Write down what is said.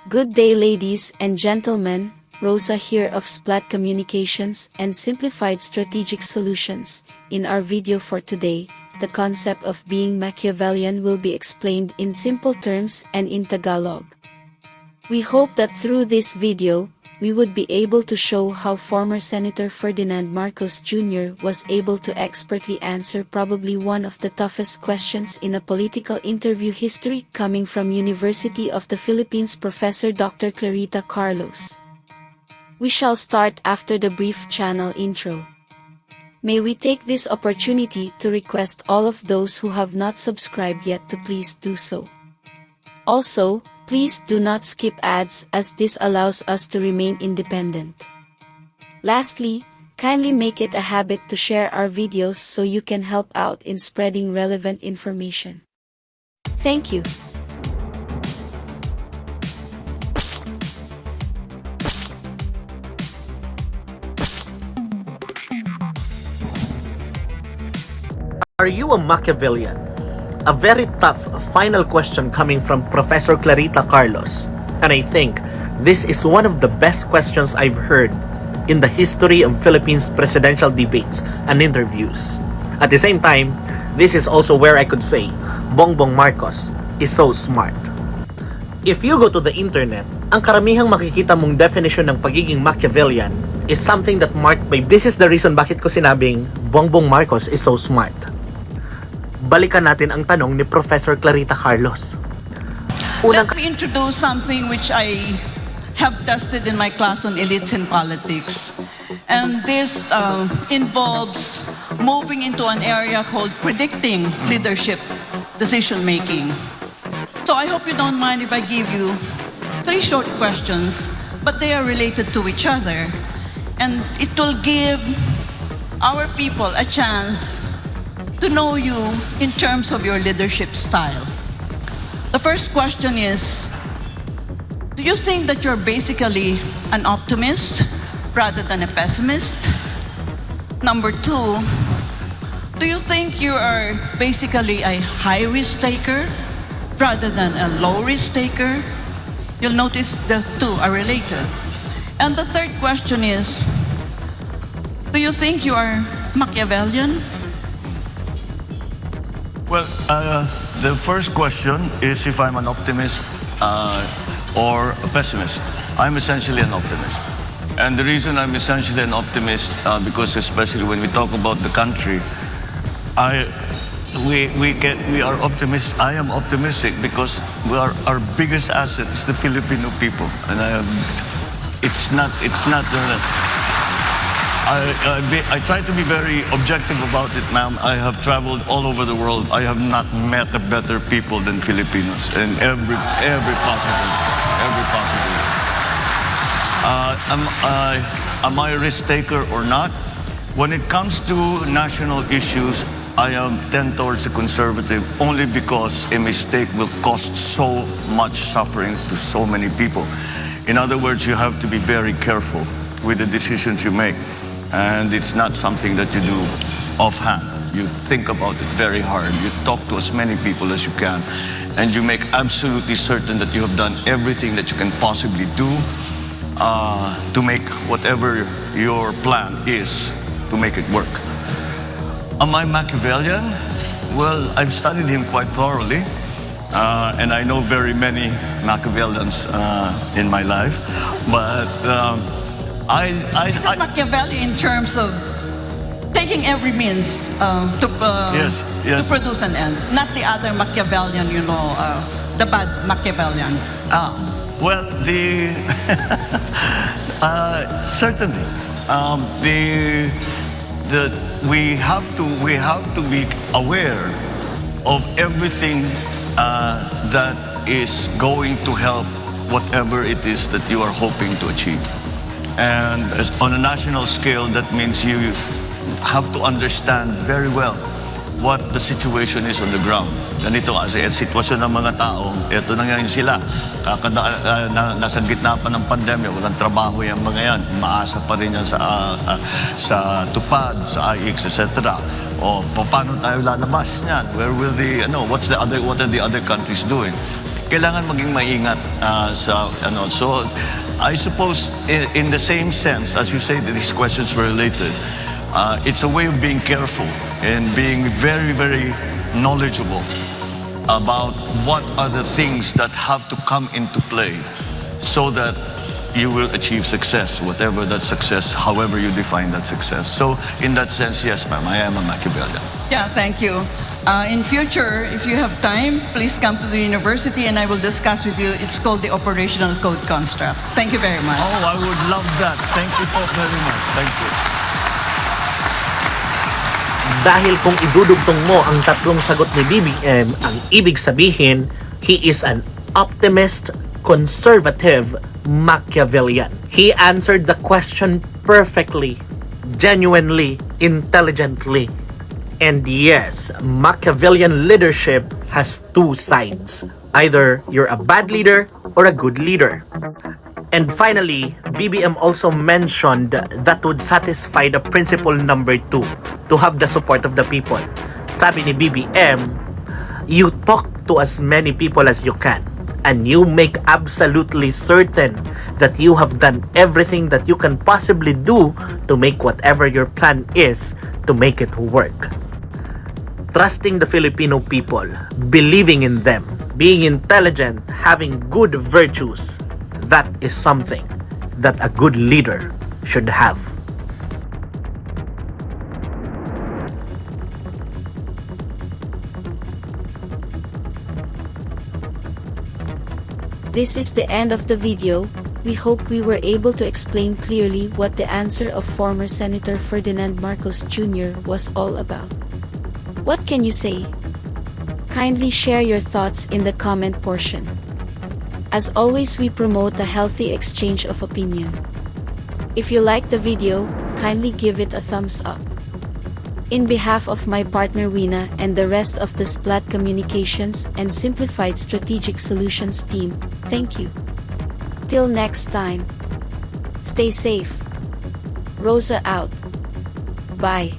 Good day, ladies and gentlemen. Rosa here of Splat Communications and Simplified Strategic Solutions. In our video for today, the concept of being Machiavellian will be explained in simple terms and in Tagalog. We hope that through this video, we would be able to show how former Senator Ferdinand Marcos Jr. was able to expertly answer probably one of the toughest questions in a political interview history coming from University of the Philippines Professor Dr. Clarita Carlos. We shall start after the brief channel intro. May we take this opportunity to request all of those who have not subscribed yet to please do so. Also, please do not skip ads as this allows us to remain independent. Lastly, kindly make it a habit to share our videos so you can help out in spreading relevant information. Thank you. Are you a Machiavellian? A very tough final question coming from Professor Clarita Carlos. And I think this is one of the best questions I've heard in the history of Philippines presidential debates and interviews. At the same time, this is also where I could say, Bongbong Marcos is so smart. If you go to the internet, ang karamihang makikita mong definition ng pagiging Machiavellian is something that marked by, this is the reason bakit ko sinabing Bongbong Marcos is so smart. Balikan natin ang tanong ni Professor Clarita Carlos. Let me introduce something which I have tested in my class on elites in politics. And this involves moving into an area called predicting leadership decision-making. So I hope you don't mind if I give you 3 short questions, but they are related to each other. And it will give our people a chance to know you in terms of your leadership style. The first question is, do you think that you're basically an optimist rather than a pessimist? Number 2, do you think you are basically a high-risk taker rather than a low-risk taker? You'll notice the 2 are related. And the third question is, do you think you are Machiavellian? Well, the first question is if I'm an optimist or a pessimist. I'm essentially an optimist. And the reason I'm essentially an optimist, because especially when we talk about the country, we are optimists. I am optimistic because our biggest asset is the Filipino people. And I try to be very objective about it, ma'am. I have traveled all over the world. I have not met a better people than Filipinos in every possible. Am I a risk taker or not? When it comes to national issues, I tend towards the conservative only because a mistake will cost so much suffering to so many people. In other words, you have to be very careful with the decisions you make. And it's not something that you do offhand. You think about it very hard. You talk to as many people as you can. And you make absolutely certain that you have done everything that you can possibly do to make whatever your plan is, to make it work. Am I Machiavellian? Well, I've studied him quite thoroughly. And I know very many Machiavellians in my life. But Is it Machiavelli in terms of taking every means to produce an end, not the other Machiavellian, the bad Machiavellian? Well, certainly, we have to be aware of everything that is going to help whatever it is that you are hoping to achieve. And on a national scale, that means you have to understand very well what the situation is on the ground. Ganito kasi ang sitwasyon ng mga tao, eto na ngayon sila. Nasa gitna pa ng pandemya, walang trabaho yung mga yan. Maasa pa rin yan sa tupad, sa IX, etc. O paano tayo lalabas niyan? Where will what are the other countries doing? kailangan maging maingat sa ano. So I suppose in the same sense as you say that these questions were related, it's a way of being careful and being very, very knowledgeable about what are the things that have to come into play so that you will achieve success, whatever that success, however you define that success. So in that sense, yes, ma'am, I am a Machiavellian. Yeah, thank you. In future, if you have time, please come to the university and I will discuss with you. It's called the operational code construct. Thank you very much. Oh, I would love that. Thank you po very much. Thank you. Dahil kung idudugtong mo ang tatlong sagot ni BBM, ang ibig sabihin, he is an optimist, conservative, Machiavellian. He answered the question perfectly, genuinely, intelligently. And yes, Machiavellian leadership has two sides. Either you're a bad leader or a good leader. And finally, BBM also mentioned that would satisfy the principle number 2, to have the support of the people. Sabi ni BBM, you talk to as many people as you can, and you make absolutely certain that you have done everything that you can possibly do to make whatever your plan is to make it work. Trusting the Filipino people, believing in them, being intelligent, having good virtues, that is something that a good leader should have. This is the end of the video. We hope we were able to explain clearly what the answer of former Senator Ferdinand Marcos Jr. was all about. What can you say? Kindly share your thoughts in the comment portion. As always, we promote a healthy exchange of opinion. If you like the video, kindly give it a thumbs up. In behalf of my partner Rina and the rest of the Splat Communications and Simplified Strategic Solutions team, thank you. Till next time. Stay safe. Rosa out. Bye.